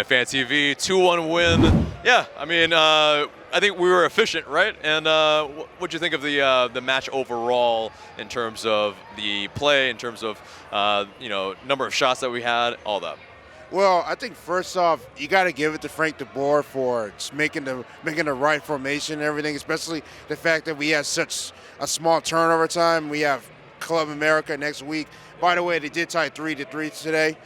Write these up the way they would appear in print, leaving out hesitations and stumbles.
Fan TV, 2-1 win. Yeah, I mean, I think we were efficient, right? And what'd you think of the match overall in terms of the play, in terms of number of shots that we had, all that? Well, I think first off, you got to give it to Frank DeBoer for just making the right formation and everything, especially the fact that we had such a small turnover time. We have Club America next week. By the way, they did tie 3-3 today.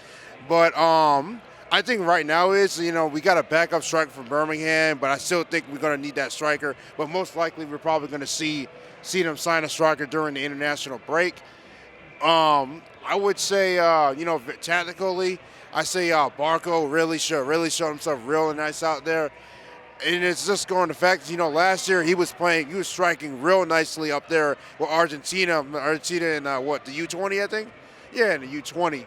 But I think right now we got a backup striker from Birmingham, but I still think we're going to need that striker. But most likely we're probably going to see them sign a striker during the international break. I would say, tactically, I say Barco really showed himself really nice out there. And it's just going to the fact, last year he was striking real nicely up there with Argentina in the U20, I think? Yeah, in the U20.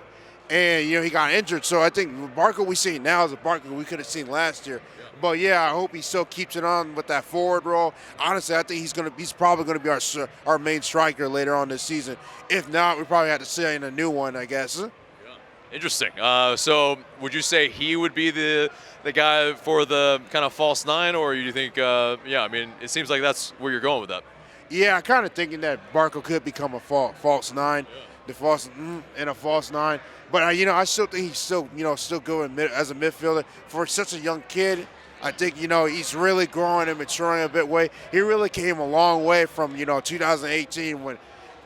And, he got injured. So I think Barco we see now is a Barco we could have seen last year. Yeah. But, yeah, I hope he still keeps it on with that forward role. Honestly, I think he's probably going to be our main striker later on this season. If not, we probably have to sign a new one, I guess. Interesting. So would you say he would be the guy for the kind of false nine, or you think, it seems like that's where you're going with that. Yeah, I'm kind of thinking that Barco could become a false nine, the false nine. But, I still think he's still good as a midfielder. For such a young kid, I think, he's really growing and maturing a bit way. He really came a long way from, 2018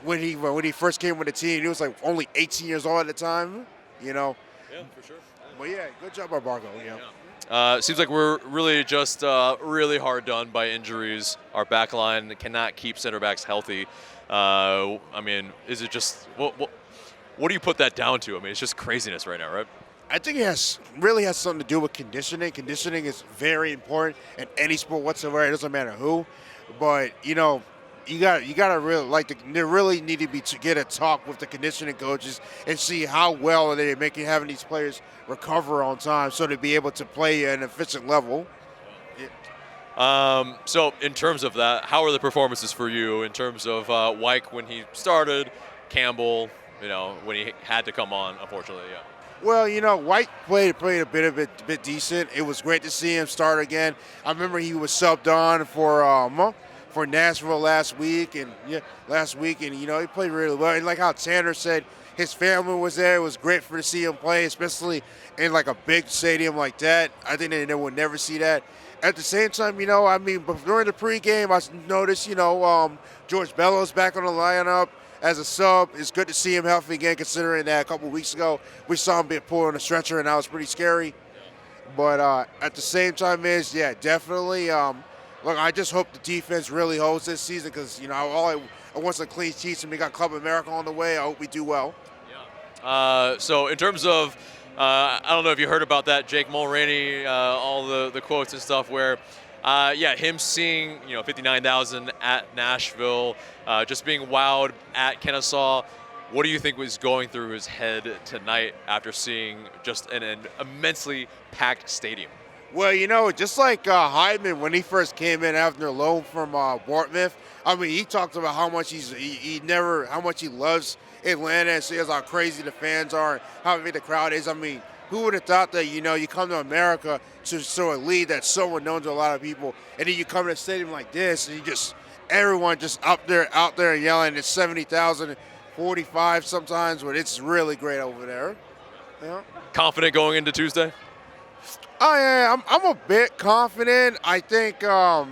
when he first came with the team. He was like only 18 years old at the time. Yeah, for sure. But yeah, good job by Barco. Yeah. Seems like we're really just really hard done by injuries. Our back line cannot keep center backs healthy. Is it just what do you put that down to? I mean, it's just craziness right now, right? I think it really has something to do with conditioning. Conditioning is very important in any sport whatsoever. It doesn't matter who, but you gotta really need to get a talk with the conditioning coaches and see how well are they having these players recover on time so to be able to play at an efficient level. Yeah. So in terms of that, how are the performances for you in terms of Wyke when he started, Campbell, when he had to come on, unfortunately, yeah. Well, White played a bit decent. It was great to see him start again. I remember he was subbed on for Nashville last week, and he played really well. And like how Tanner said, his family was there. It was great to see him play, especially in like a big stadium like that. I think they would never see that. At the same time, but during the pregame, I noticed, George Bellows back on the lineup as a sub. It's good to see him healthy again, considering that a couple weeks ago we saw him get pulled on a stretcher, and that was pretty scary. But at the same time, definitely. Look, I just hope the defense really holds this season because, I want some clean sheets, and we got Club America on the way. I hope we do well. Yeah. So in terms of, I don't know if you heard about that, Jake Mulroney, all the quotes and stuff where, him seeing, 59,000 at Nashville, just being wowed at Kennesaw. What do you think was going through his head tonight after seeing just an immensely packed stadium? Well, just like Hyman when he first came in after loan from Bournemouth, he talked about how much how much he loves Atlanta and says how crazy the fans are and how big the crowd is. Who would have thought that, you come to America to a league that's so renowned to a lot of people, and then you come to a stadium like this, and everyone just out there yelling. It's 70,000, 45 sometimes, but it's really great over there. Yeah. Confident going into Tuesday? I'm a bit confident. I think, Club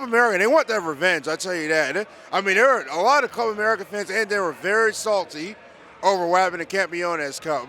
America, they want that revenge, I tell you that. There are a lot of Club America fans, and they were very salty over what happened to Campiones Cup.